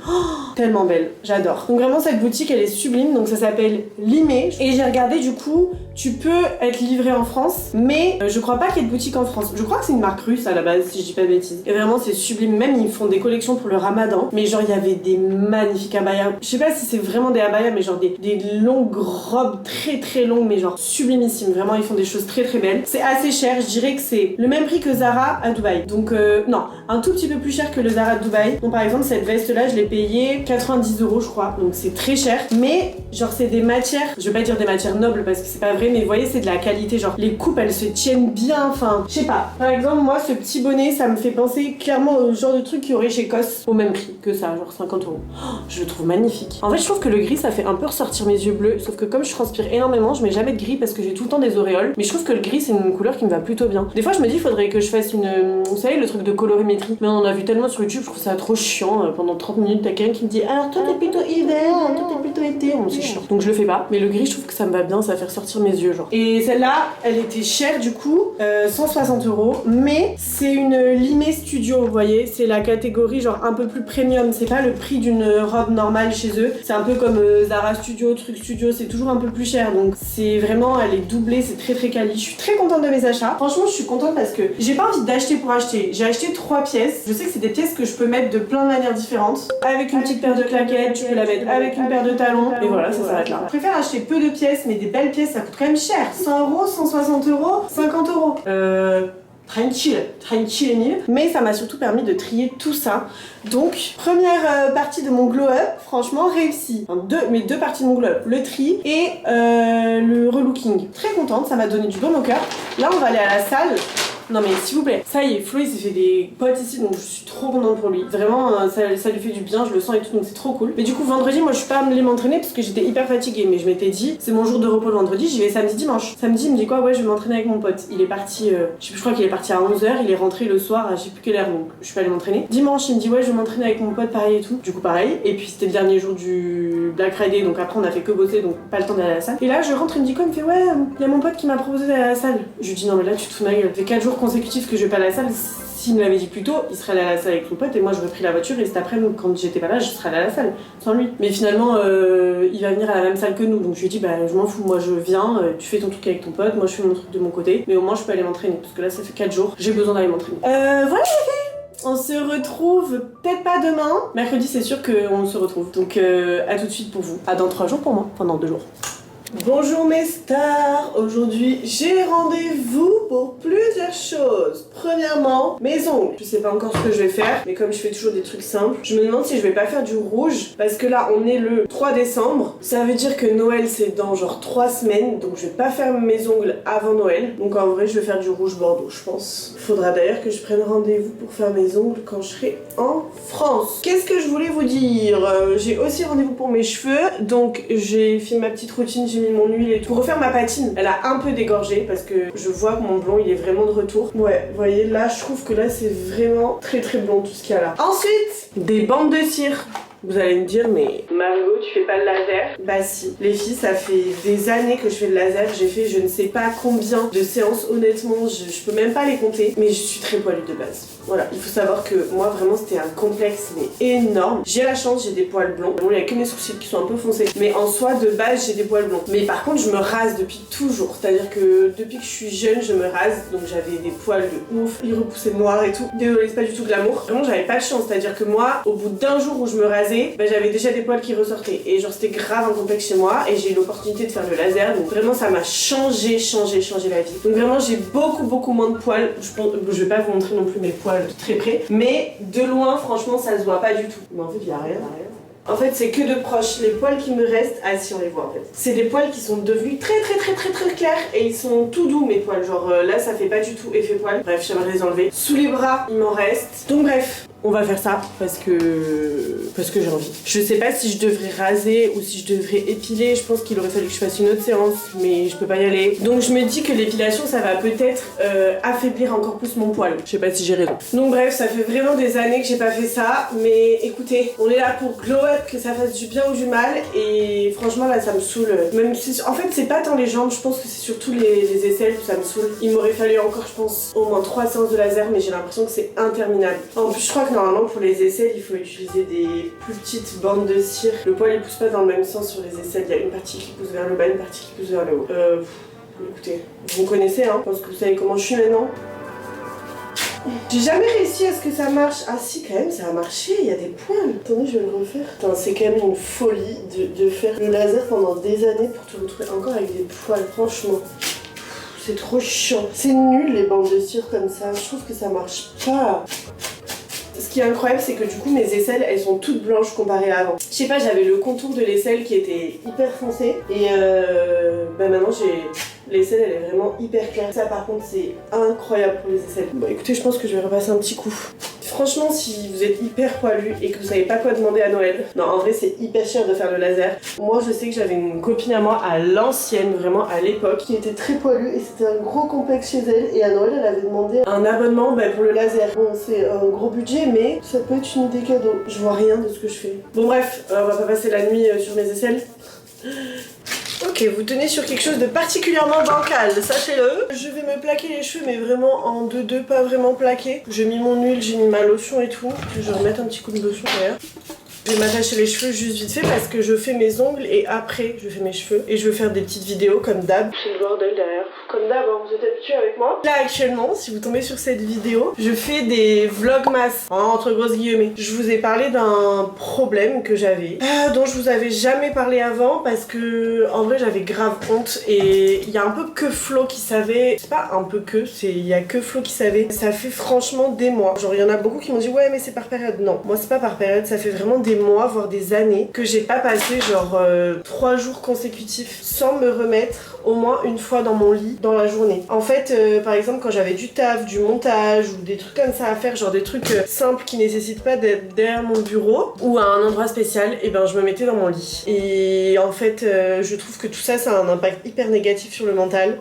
tellement belle, j'adore. Donc vraiment cette boutique elle est sublime, donc ça s'appelle Limay et j'ai regardé du coup tu peux être livré en France, mais je crois pas qu'il y ait de boutique en France. Je crois que c'est une marque russe à la base, si je dis pas de bêtises. Et vraiment, c'est sublime. Même, ils font des collections pour le ramadan. Mais genre, il y avait des magnifiques abayas. Je sais pas si c'est vraiment des abayas, mais genre des longues robes très très longues, mais genre sublimissimes. Vraiment, ils font des choses très très belles. C'est assez cher. Je dirais que c'est le même prix que Zara à Dubaï. Donc, non, un tout petit peu plus cher que le Zara de Dubaï. Donc, par exemple, cette veste-là, je l'ai payée 90 €, je crois. Donc, c'est très cher. Mais, genre, c'est des matières, je vais pas dire des matières nobles parce que c'est pas vrai, mais vous voyez, c'est de la qualité. Genre, les coupes, elles se tiennent bien. Enfin, je sais pas. Par exemple, moi, ce petit bonnet, ça me fait penser clairement au genre de truc qu'il y aurait chez COS au même prix que ça, genre 50 €. Oh, je le trouve magnifique. En fait, je trouve que le gris, ça fait un peu ressortir mes yeux bleus. Sauf que comme je transpire énormément, je mets jamais de gris parce que j'ai tout le temps des auréoles. Mais je trouve que le gris, c'est une couleur qui me va plutôt bien. Des fois, je me dis, il faudrait que je fasse une. Vous savez, le truc de colorimétrie. Mais on en a vu tellement sur YouTube, je trouve ça trop chiant. Pendant 30 minutes, t'as quelqu'un qui me dit, alors toi, t'es plutôt hiver, toi, t'es plutôt été. Bon, c'est chiant. Donc, je le fais pas. Mais le gris, je trouve que ça me va bien, ça fait ressortir mes yeux, genre. Et celle-là, elle était chère du coup, 160 €. Mais c'est une limée studio, vous voyez. C'est la catégorie genre un peu plus premium. C'est pas le prix d'une robe normale chez eux. C'est un peu comme Zara Studio, Truc Studio. C'est toujours un peu plus cher. Donc c'est vraiment, elle est doublée. C'est très très quali. Je suis très contente de mes achats. Franchement, je suis contente parce que j'ai pas envie d'acheter pour acheter. J'ai acheté 3 pièces. Je sais que c'est des pièces que je peux mettre de plein de manières différentes. Avec une petite paire de claquettes, tu peux la mettre avec une paire de talons. Et voilà, ça s'arrête là. Je préfère acheter peu de pièces, mais des belles pièces, ça coûte quand même cher. 100 €, 160 €, 50 €. Tranquille Emile. Mais ça m'a surtout permis de trier tout ça. Donc, première partie de mon glow up, franchement réussi. Enfin, mes deux parties de mon glow up, le tri et le relooking. Très contente, ça m'a donné du baume au cœur. Là, on va aller à la salle. Non mais s'il vous plaît, ça y est, Flo il s'est fait des potes ici donc je suis trop contente pour lui. Vraiment ça lui fait du bien, je le sens et tout donc c'est trop cool. Mais du coup vendredi moi je suis pas allée m'entraîner parce que j'étais hyper fatiguée mais je m'étais dit c'est mon jour de repos le vendredi, j'y vais samedi dimanche. Samedi il me dit quoi, ouais je vais m'entraîner avec mon pote. Il est parti, je crois qu'il est parti à 11 h, il est rentré le soir à je sais plus quelle heure donc je suis pas allée m'entraîner. Dimanche il me dit ouais je vais m'entraîner avec mon pote pareil et tout. Du coup pareil et puis c'était le dernier jour du Black Friday donc après on a fait que bosser donc pas le temps d'aller à la salle. Et là je rentre il me dit quoi, il me fait ouais il y a mon pote qui m'a proposé d'aller à la salle. Je lui dis non mais là tu te fous de ma gueule. Ça fait 4 jours consécutifs que je vais pas à la salle. S'il me l'avait dit plus tôt, il serait allé à la salle avec son pote et moi j'aurais pris la voiture et cet après-midi quand j'étais pas là je serais allée à la salle sans lui. Mais finalement il va venir à la même salle que nous donc je lui ai dit bah je m'en fous, moi je viens, tu fais ton truc avec ton pote, moi je fais mon truc de mon côté mais au moins je peux aller m'entraîner parce que là ça fait 4 jours, j'ai besoin d'aller m'entraîner. Voilà les filles, on se retrouve peut-être pas demain, mercredi c'est sûr qu'on se retrouve donc à tout de suite pour vous, à dans 3 jours pour moi, enfin dans 2 jours. Bonjour mes stars, aujourd'hui j'ai rendez-vous pour plusieurs choses. Premièrement, mes ongles. Je sais pas encore ce que je vais faire, mais comme je fais toujours des trucs simples, je me demande si je vais pas faire du rouge, parce que là on est le 3 décembre, ça veut dire que Noël c'est dans genre 3 semaines, donc je vais pas faire mes ongles avant Noël, donc en vrai je vais faire du rouge bordeaux je pense. Faudra d'ailleurs que je prenne rendez-vous pour faire mes ongles quand je serai en France. Qu'est-ce que je voulais vous dire, j'ai aussi rendez-vous pour mes cheveux, donc j'ai fait ma petite routine, j'ai mis mon huile et tout. Pour refaire ma patine, elle a un peu dégorgé parce que je vois que mon blond il est vraiment de retour. Ouais, vous voyez là je trouve que là c'est vraiment très très blond tout ce qu'il y a là. Ensuite, des bandes de cire. Vous allez me dire mais Margot tu fais pas le laser? Bah si, les filles ça fait des années que je fais le laser, j'ai fait je ne sais pas combien de séances honnêtement, je peux même pas les compter, mais je suis très poilue de base. Voilà, il faut savoir que moi vraiment c'était un complexe mais énorme. J'ai la chance, j'ai des poils blonds, bon il y a que mes sourcils qui sont un peu foncés, mais en soi de base j'ai des poils blonds. Mais par contre je me rase depuis toujours, c'est-à-dire que depuis que je suis jeune je me rase, donc j'avais des poils de ouf, ils repoussaient noirs et tout. Désolée c'est pas du tout glamour, vraiment j'avais pas de chance, c'est-à-dire que moi au bout d'un jour où je me rasais, bah, j'avais déjà des poils qui ressortaient et genre c'était grave un complexe chez moi et j'ai eu l'opportunité de faire le laser donc vraiment ça m'a changé la vie. Donc vraiment j'ai beaucoup moins de poils, je vais pas vous montrer non plus mes poils de très près mais de loin franchement ça se voit pas du tout. Mais en fait il y a rien. En fait c'est que de proche, les poils qui me restent, ah si on les voit en fait. C'est des poils qui sont devenus très clairs et ils sont tout doux mes poils, genre là ça fait pas du tout effet poil. Bref j'aimerais les enlever. Sous les bras il m'en reste. Donc bref, on va faire ça parce que j'ai envie. Je sais pas si je devrais raser ou si je devrais épiler, je pense qu'il aurait fallu que je fasse une autre séance mais je peux pas y aller. Donc je me dis que l'épilation ça va peut-être affaiblir encore plus mon poil. Je sais pas si j'ai raison. Donc bref, ça fait vraiment des années que j'ai pas fait ça mais écoutez, on est là pour glow up, que ça fasse du bien ou du mal et franchement là ça me saoule. Même si, en fait c'est pas tant les jambes, je pense que c'est surtout les aisselles que ça me saoule. Il m'aurait fallu encore je pense au moins 3 séances de laser mais j'ai l'impression que c'est interminable. En plus je crois que normalement pour les aisselles il faut utiliser des plus petites bandes de cire. Le poil il pousse pas dans le même sens sur les aisselles, il y a une partie qui pousse vers le bas, une partie qui pousse vers le haut. Écoutez, vous me connaissez, hein, je pense que vous savez comment je suis maintenant. J'ai jamais réussi à ce que ça marche. Ah si, quand même, ça a marché, il y a des poils. Attendez, je vais le refaire. Putain, c'est quand même une folie de faire le laser pendant des années pour te retrouver encore avec des poils, franchement. C'est trop chiant. C'est nul les bandes de cire comme ça, je trouve que ça marche pas. Ce qui est incroyable, c'est que du coup mes aisselles elles sont toutes blanches comparées à avant. Je sais pas, j'avais le contour de l'aisselle qui était hyper foncé et bah maintenant j'ai... L'aisselle elle est vraiment hyper claire. Ça par contre c'est incroyable pour les aisselles. Bon écoutez, je pense que je vais repasser un petit coup. Franchement, si vous êtes hyper poilu et que vous savez pas quoi demander à Noël, non en vrai c'est hyper cher de faire le laser. Moi je sais que j'avais une copine à moi à l'ancienne, vraiment à l'époque, qui était très poilue et c'était un gros complexe chez elle, et à Noël elle avait demandé un abonnement pour le laser. Bon c'est un gros budget mais ça peut être une idée cadeau. Je vois rien de ce que je fais. Bon bref, on va pas passer la nuit sur mes aisselles. Ok, vous tenez sur quelque chose de particulièrement bancal, sachez-le. Je vais me plaquer les cheveux, mais vraiment en 2-2, pas vraiment plaqué. J'ai mis mon huile, j'ai mis ma lotion et tout. Je vais remettre un petit coup de lotion d'ailleurs. Je vais m'attacher les cheveux juste vite fait parce que je fais mes ongles et après je fais mes cheveux. Et je vais faire des petites vidéos comme d'hab. C'est le bordel derrière. Comme d'hab, hein, vous êtes habitués avec moi. Là actuellement, si vous tombez sur cette vidéo, je fais des vlogmas, entre grosses guillemets. Je vous ai parlé d'un problème que j'avais, dont je vous avais jamais parlé avant parce que en vrai j'avais grave honte. Et il y a un peu que Flo qui savait. C'est pas un peu que, il y a que Flo qui savait. Ça fait franchement des mois. Genre il y en a beaucoup qui m'ont dit ouais mais c'est par période. Non, moi c'est pas par période, ça fait vraiment des mois, voire des années que j'ai pas passé genre 3 jours consécutifs sans me remettre au moins une fois dans mon lit dans la journée. En fait, par exemple quand j'avais du taf, du montage ou des trucs comme ça à faire, genre des trucs simples qui nécessitent pas d'être derrière mon bureau ou à un endroit spécial, et ben je me mettais dans mon lit. Et en fait, je trouve que tout ça, ça a un impact hyper négatif sur le mental.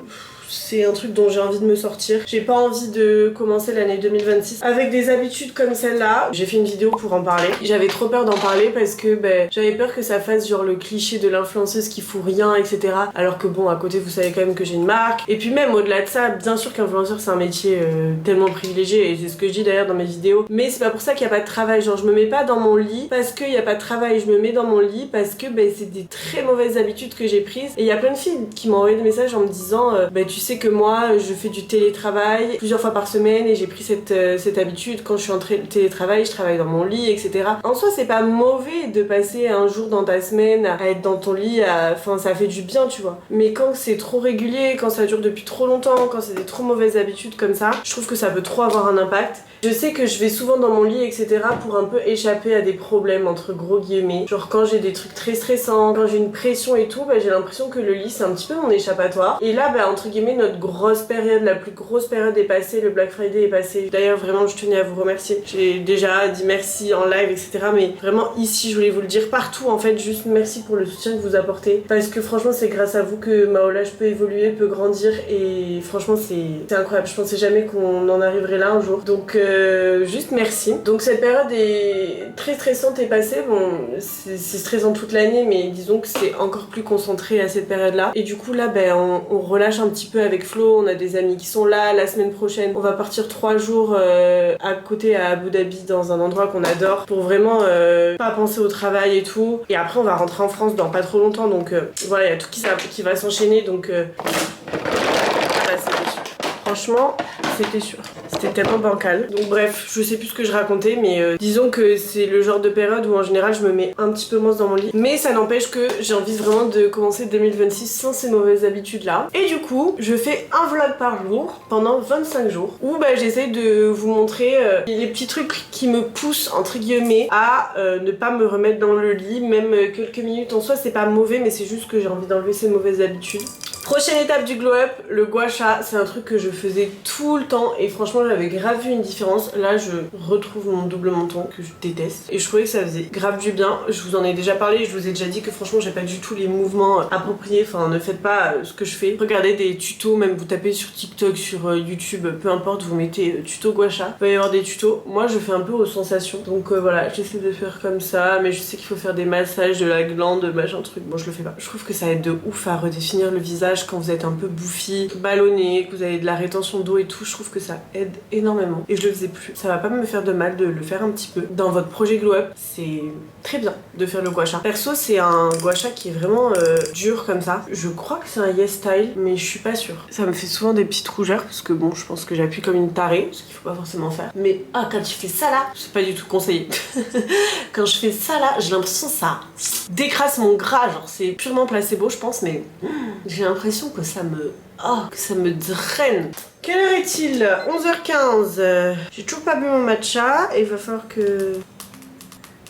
C'est un truc dont j'ai envie de me sortir. J'ai pas envie de commencer l'année 2026 avec des habitudes comme celle-là. J'ai fait une vidéo pour en parler. J'avais trop peur d'en parler parce que j'avais peur que ça fasse genre le cliché de l'influenceuse qui fout rien, etc. Alors que bon, à côté vous savez quand même que j'ai une marque. Et puis même au-delà de ça, bien sûr qu'influenceur c'est un métier tellement privilégié, et c'est ce que je dis d'ailleurs dans mes vidéos. Mais c'est pas pour ça qu'il y a pas de travail. Genre je me mets pas dans mon lit parce qu'il y a pas de travail. Je me mets dans mon lit parce que c'est des très mauvaises habitudes que j'ai prises. Et il y a plein de filles qui m'ont envoyé des messages en me disant tu sais que moi je fais du télétravail plusieurs fois par semaine et j'ai pris cette habitude. Quand je suis en télétravail, je travaille dans mon lit, etc. En soi c'est pas mauvais de passer un jour dans ta semaine à être dans ton lit, enfin ça fait du bien tu vois. Mais quand c'est trop régulier, quand ça dure depuis trop longtemps, quand c'est des trop mauvaises habitudes comme ça, je trouve que ça peut trop avoir un impact. Je sais que je vais souvent dans mon lit, etc. pour un peu échapper à des problèmes entre gros guillemets. Genre quand j'ai des trucs très stressants, quand j'ai une pression et tout, j'ai l'impression que le lit c'est un petit peu mon échappatoire. Et là entre guillemets notre grosse période, la plus grosse période est passée, le Black Friday est passé. D'ailleurs vraiment je tenais à vous remercier. J'ai déjà dit merci en live, etc. Mais vraiment ici je voulais vous le dire, partout en fait, juste merci pour le soutien que vous apportez. Parce que franchement c'est grâce à vous que ma Olage peut évoluer, peut grandir, et franchement c'est incroyable. Je pensais jamais qu'on en arriverait là un jour. Donc juste merci. Donc cette période est très stressante et passée. Bon c'est stressant toute l'année, mais disons que c'est encore plus concentré à cette période là. Et du coup là on relâche un petit peu avec Flo. On a des amis qui sont là. La semaine prochaine on va partir 3 jours à côté à Abu Dhabi dans un endroit qu'on adore pour vraiment pas penser au travail et tout. Et après on va rentrer en France dans pas trop longtemps, donc voilà, il y a tout qui va s'enchaîner, donc c'était sûr. Franchement c'était sûr, c'était tellement bancal. Donc bref, je sais plus ce que je racontais, mais disons que c'est le genre de période où en général je me mets un petit peu moins dans mon lit. Mais ça n'empêche que j'ai envie vraiment de commencer 2026 sans ces mauvaises habitudes là. Et du coup, je fais un vlog par jour pendant 25 jours où j'essaie de vous montrer les petits trucs qui me poussent entre guillemets à ne pas me remettre dans le lit, même quelques minutes. En soi c'est pas mauvais, mais c'est juste que j'ai envie d'enlever ces mauvaises habitudes. Prochaine étape du glow up, le gua sha. C'est un truc que je faisais tout le temps et franchement j'avais grave vu une différence. Là je retrouve mon double menton que je déteste et je trouvais que ça faisait grave du bien. Je vous en ai déjà parlé, je vous ai déjà dit que franchement j'ai pas du tout les mouvements appropriés. Enfin ne faites pas ce que je fais. Regardez des tutos, même vous tapez sur TikTok, sur YouTube, peu importe, vous mettez tuto gua sha. Il va y avoir des tutos. Moi je fais un peu aux sensations. Donc voilà, j'essaie de faire comme ça, mais je sais qu'il faut faire des massages de la glande, machin truc. Bon je le fais pas. Je trouve que ça aide de ouf à redéfinir le visage. visage quand vous êtes un peu bouffi, ballonné, que vous avez de la rétention d'eau et tout, je trouve que ça aide énormément. Et je le faisais plus. Ça va pas me faire de mal de le faire un petit peu. Dans votre projet Glow Up, c'est très bien de faire le gua sha. Perso, c'est un gua sha qui est vraiment dur comme ça. Je crois que c'est un Yes Style, mais je suis pas sûre. Ça me fait souvent des petites rougeurs parce que bon, je pense que j'appuie comme une tarée, ce qu'il faut pas forcément faire. Mais quand tu fais ça là, c'est pas du tout conseillé. Quand je fais ça là, j'ai l'impression que ça décrasse mon gras, genre c'est purement placebo je pense, mais j'ai l'impression que ça me draine. Quelle heure est-il? 11h15. J'ai toujours pas bu mon matcha et il va falloir que...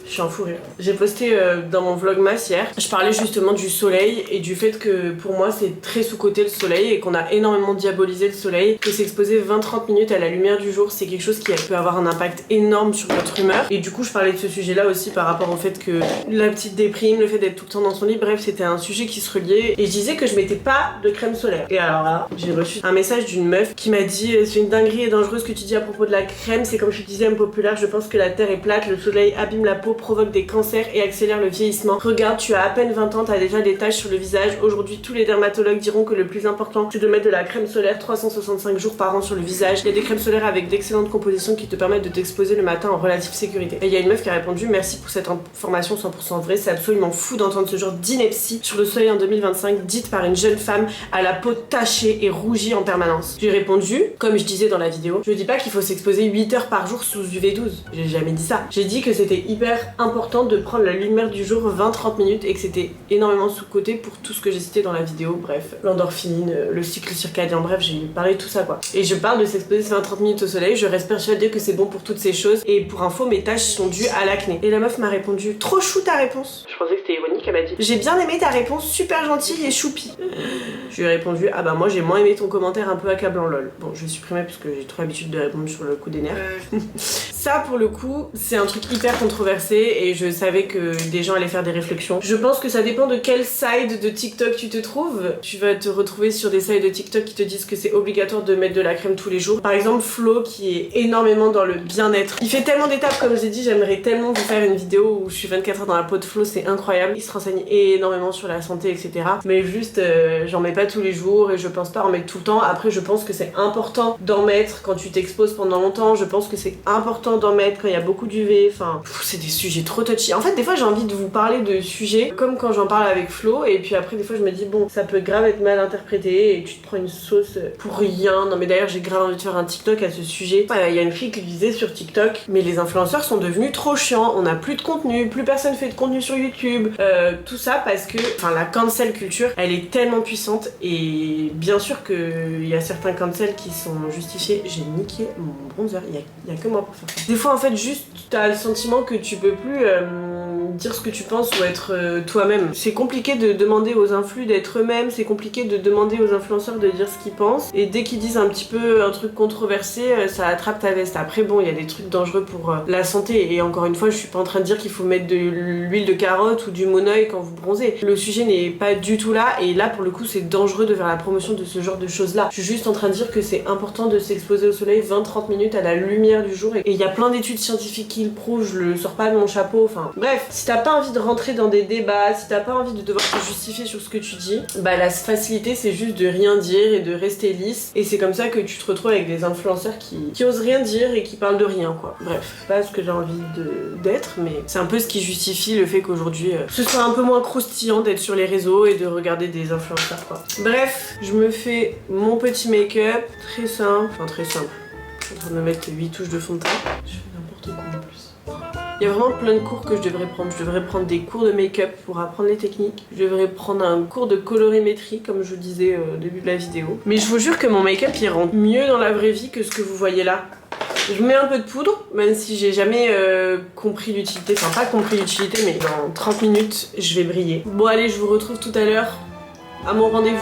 Je suis en fou rire. J'ai posté dans mon vlogmas hier, je parlais justement du soleil et du fait que pour moi c'est très sous-coté le soleil et qu'on a énormément diabolisé le soleil, que s'exposer 20-30 minutes à la lumière du jour c'est quelque chose qui peut avoir un impact énorme sur votre humeur. Et du coup je parlais de ce sujet là aussi par rapport au fait que la petite déprime, le fait d'être tout le temps dans son lit, bref c'était un sujet qui se reliait et je disais que je mettais pas de crème solaire. Et alors là j'ai reçu un message d'une meuf qui m'a dit c'est une dinguerie et dangereuse ce que tu dis à propos de la crème, c'est comme je disais impopulaire, je pense que la terre est plate, le soleil abîme la peau, provoque des cancers et accélère le vieillissement. Regarde, tu as à peine 20 ans, t'as déjà des taches sur le visage. Aujourd'hui, tous les dermatologues diront que le plus important, c'est de mettre de la crème solaire 365 jours par an sur le visage. Il y a des crèmes solaires avec d'excellentes compositions qui te permettent de t'exposer le matin en relative sécurité. Et il y a une meuf qui a répondu merci pour cette information 100% vraie, c'est absolument fou d'entendre ce genre d'ineptie sur le soleil en 2025 dite par une jeune femme à la peau tachée et rougie en permanence. J'ai répondu, comme je disais dans la vidéo, je dis pas qu'il faut s'exposer 8 heures par jour sous UV12. J'ai jamais dit ça. J'ai dit que c'était hyper important de prendre la lumière du jour 20-30 minutes et que c'était énormément sous-coté pour tout ce que j'ai cité dans la vidéo, bref, l'endorphine, le cycle circadien, bref, j'ai parlé de tout ça quoi. Et je parle de s'exposer 20-30 minutes au soleil, je reste persuadée que c'est bon pour toutes ces choses et pour info, mes taches sont dues à l'acné. Et la meuf m'a répondu, trop chou ta réponse. Je pensais que c'était ironique, elle m'a dit, j'ai bien aimé ta réponse, super gentille et choupi. Je lui ai répondu, ah bah moi j'ai moins aimé ton commentaire un peu accablant lol. Bon, je l'ai supprimé parce que j'ai trop l'habitude de répondre sur le coup des nerfs. Ça pour le coup, c'est un truc hyper controversé et je savais que des gens allaient faire des réflexions. Je pense que ça dépend de quel side de TikTok tu te trouves. Tu vas te retrouver sur des sites de TikTok qui te disent que c'est obligatoire de mettre de la crème tous les jours. Par exemple Flo qui est énormément dans le bien-être. Il fait tellement d'étapes comme j'ai dit, j'aimerais tellement vous faire une vidéo où je suis 24 heures dans la peau de Flo, c'est incroyable. Il se renseigne énormément sur la santé etc. Mais juste j'en mets pas tous les jours et je pense pas en mettre tout le temps. Après je pense que c'est important d'en mettre quand tu t'exposes pendant longtemps. Je pense que c'est important d'en mettre quand il y a beaucoup d'UV. Enfin c'est des sujets trop touchy. En fait des fois j'ai envie de vous parler de sujets comme quand j'en parle avec Flo et puis après des fois je me dis bon ça peut grave être mal interprété et tu te prends une sauce pour rien. Non mais d'ailleurs j'ai grave envie de faire un TikTok à ce sujet. Il y a une fille qui disait sur TikTok mais les influenceurs sont devenus trop chiants, on a plus de contenu, plus personne fait de contenu sur YouTube, tout ça parce que la cancel culture elle est tellement puissante et bien sûr qu'il y a certains cancels qui sont justifiés. J'ai niqué mon bronzer, il y a que moi pour faire ça. Des fois en fait juste t'as le sentiment que tu peux plus dire ce que tu penses ou être toi-même. C'est compliqué de demander aux influx d'être eux-mêmes, c'est compliqué de demander aux influenceurs de dire ce qu'ils pensent et dès qu'ils disent un petit peu un truc controversé ça attrape ta veste. Après bon il y a des trucs dangereux pour la santé et encore une fois je suis pas en train de dire qu'il faut mettre de l'huile de carotte ou du monoeil quand vous bronzez. Le sujet n'est pas du tout là et là pour le coup c'est dangereux de faire la promotion de ce genre de choses là. Je suis juste en train de dire que c'est important de s'exposer au soleil 20-30 minutes à la lumière du jour et il y a plein d'études scientifiques qui le prouvent, je le sors pas de mon chapeau, enfin bref, si t'as pas envie de rentrer dans des débats, si t'as pas envie de devoir te justifier sur ce que tu dis, bah la facilité c'est juste de rien dire et de rester lisse et c'est comme ça que tu te retrouves avec des influenceurs qui osent rien dire et qui parlent de rien quoi. Bref, pas ce que j'ai envie d'être mais c'est un peu ce qui justifie le fait qu'aujourd'hui ce soit un peu moins croustillant d'être sur les réseaux et de regarder des influenceurs quoi. Bref, je me fais mon petit make-up très simple, je suis en train de me mettre 8 touches de fond de teint, je fais n'importe quoi en plus. Il y a vraiment plein de cours que je devrais prendre. Je devrais prendre des cours de make-up pour apprendre les techniques. Je devrais prendre un cours de colorimétrie comme je vous disais au début de la vidéo. Mais je vous jure que mon make-up il rend mieux dans la vraie vie que ce que vous voyez là. Je mets un peu de poudre, même si j'ai jamais compris l'utilité, enfin pas compris l'utilité mais dans 30 minutes je vais briller. Bon allez je vous retrouve tout à l'heure à mon rendez-vous.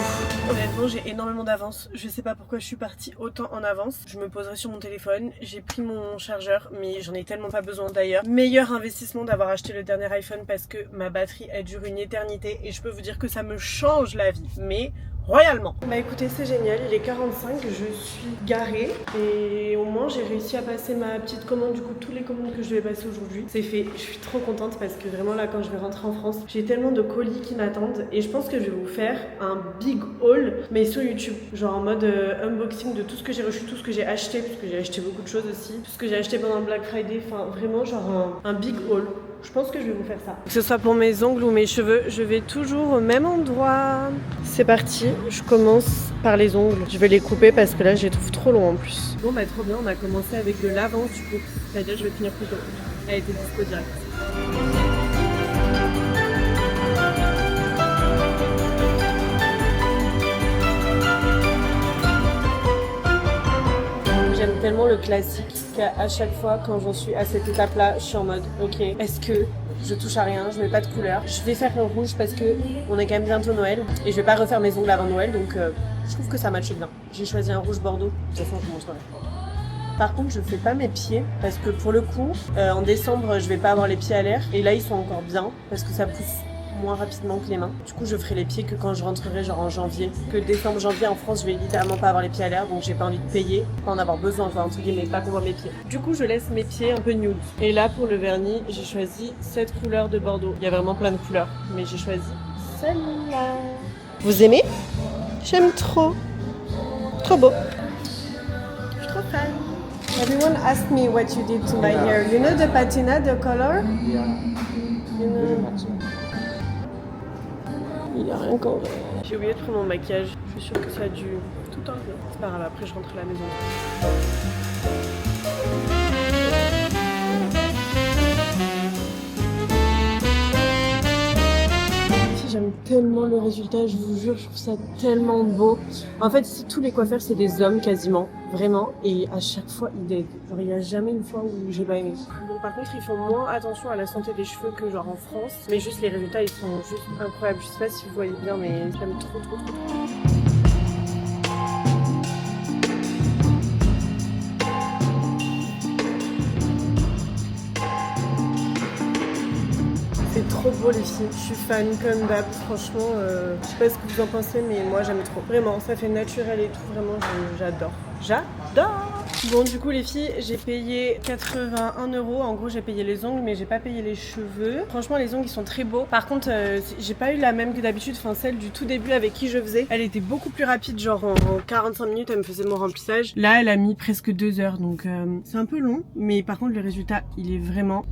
Honnêtement j'ai énormément d'avance, je sais pas pourquoi je suis partie autant en avance. Je me poserai sur mon téléphone, j'ai pris mon chargeur mais j'en ai tellement pas besoin d'ailleurs. Meilleur investissement d'avoir acheté le dernier iPhone parce que ma batterie elle dure une éternité et je peux vous dire que ça me change la vie. Mais royalement. Bah écoutez, c'est génial, il est 45, je suis garée et au moins j'ai réussi à passer ma petite commande, du coup toutes les commandes que je devais passer aujourd'hui, c'est fait. Je suis trop contente parce que vraiment là quand je vais rentrer en France, j'ai tellement de colis qui m'attendent et je pense que je vais vous faire un big haul mais sur YouTube, genre en mode unboxing de tout ce que j'ai reçu, tout ce que j'ai acheté, parce que j'ai acheté beaucoup de choses aussi, tout ce que j'ai acheté pendant le Black Friday, enfin vraiment genre un big haul. Je pense que je vais vous faire ça. Que ce soit pour mes ongles ou mes cheveux, je vais toujours au même endroit. C'est parti, je commence par les ongles. Je vais les couper parce que là je les trouve trop longs en plus. Bon bah trop bien, on a commencé avec de l'avance du coup. C'est-à-dire je vais finir plus tôt. Elle était dispo direct. J'aime tellement le classique qu'à chaque fois quand j'en suis à cette étape là, je suis en mode ok, est-ce que je touche à rien, je mets pas de couleur. Je vais faire un rouge parce que on est quand même bientôt Noël et je vais pas refaire mes ongles avant Noël, donc je trouve que ça matche bien. J'ai choisi un rouge bordeaux, de toute façon je vous montrerai. Par contre je fais pas mes pieds parce que pour le coup en décembre je vais pas avoir les pieds à l'air et là ils sont encore bien parce que ça pousse moins rapidement que les mains. Du coup je ferai les pieds que quand je rentrerai genre en janvier. Que décembre, janvier en France je vais littéralement pas avoir les pieds à l'air, donc j'ai pas envie de payer, pas en avoir besoin, enfin entre guillemets, pas qu'on voit mes pieds. Du coup je laisse mes pieds un peu nude. Et là pour le vernis j'ai choisi cette couleur de bordeaux. Il y a vraiment plein de couleurs mais j'ai choisi celle-là. Vous aimez? J'aime trop. Trop beau. Je suis trop fan. Everyone asked me what you did to my hair. You know the patina, the color? Yeah. You know... Il y a rien qu'en vrai. J'ai oublié de prendre mon maquillage. Je suis sûre que ça a dû tout enlever. C'est pas grave, après je rentre à la maison. J'aime tellement le résultat, je vous jure, je trouve ça tellement beau. En fait, tous les coiffeurs, c'est des hommes quasiment, vraiment. Et à chaque fois, ils dead. Genre, il n'y a jamais une fois où j'ai pas aimé. Bon, par contre, ils font moins attention à la santé des cheveux que genre en France. Mais juste les résultats, ils sont juste incroyables. Je sais pas si vous voyez bien, mais j'aime trop. C'est trop beau les filles, je suis fan comme d'hab, franchement, je sais pas ce que vous en pensez mais moi j'aime trop. Vraiment, ça fait naturel et tout, vraiment j'adore. J'adore. Bon du coup les filles, j'ai payé 81 €, en gros j'ai payé les ongles mais j'ai pas payé les cheveux. Franchement les ongles ils sont très beaux. Par contre j'ai pas eu la même que d'habitude, enfin celle du tout début avec qui je faisais. Elle était beaucoup plus rapide, genre en 45 minutes elle me faisait mon remplissage. Là elle a mis presque 2 heures donc c'est un peu long mais par contre le résultat il est vraiment...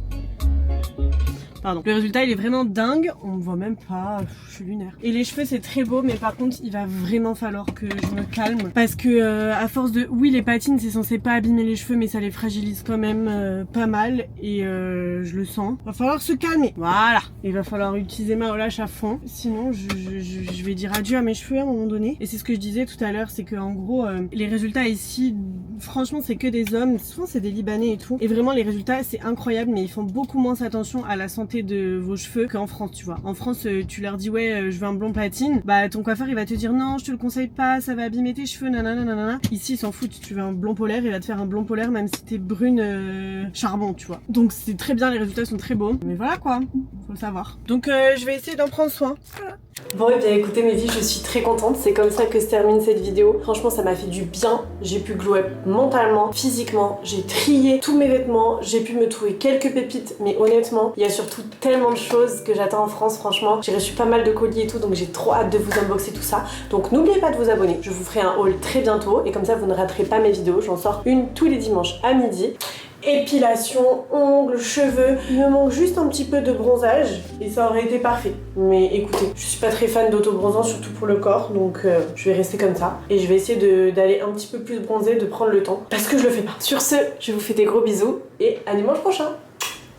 Pardon. Le résultat il est vraiment dingue, on me voit même pas, je suis lunaire. Et les cheveux c'est très beau mais par contre il va vraiment falloir que je me calme parce que à force de... Oui les patines c'est censé pas abîmer les cheveux mais ça les fragilise quand même pas mal et je le sens. Va falloir se calmer, voilà. Il va falloir utiliser ma relâche à fond sinon je vais dire adieu à mes cheveux à un moment donné. Et c'est ce que je disais tout à l'heure, c'est que en gros les résultats ici franchement c'est que des hommes, souvent c'est des Libanais et tout. Et vraiment les résultats c'est incroyable mais ils font beaucoup moins attention à la santé de vos cheveux qu'en France tu vois. En France tu leur dis ouais je veux un blond platine, bah ton coiffeur il va te dire non je te le conseille pas, ça va abîmer tes cheveux nanana. Ici ils s'en foutent, tu veux un blond polaire il va te faire un blond polaire même si t'es brune charbon tu vois. Donc c'est très bien, les résultats sont très beaux mais voilà quoi, faut le savoir. Donc je vais essayer d'en prendre soin. Voilà. Bon et bien écoutez mes filles, je suis très contente, c'est comme ça que se termine cette vidéo. Franchement ça m'a fait du bien, j'ai pu glow up mentalement, physiquement, j'ai trié tous mes vêtements, j'ai pu me trouver quelques pépites mais honnêtement il y a surtout tellement de choses que j'attends en France. Franchement j'ai reçu pas mal de colis et tout donc j'ai trop hâte de vous unboxer tout ça. Donc n'oubliez pas de vous abonner, je vous ferai un haul très bientôt et comme ça vous ne raterez pas mes vidéos, j'en sors une tous les dimanches à midi. Épilation, ongles, cheveux, il me manque juste un petit peu de bronzage et ça aurait été parfait. Mais écoutez, je suis pas très fan d'auto-bronzant surtout pour le corps donc je vais rester comme ça et je vais essayer d'aller un petit peu plus bronzer, de prendre le temps parce que je le fais pas. Sur ce, je vous fais des gros bisous et à dimanche prochain.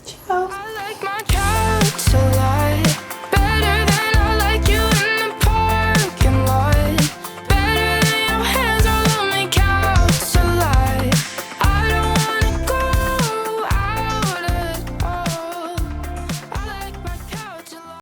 Ciao.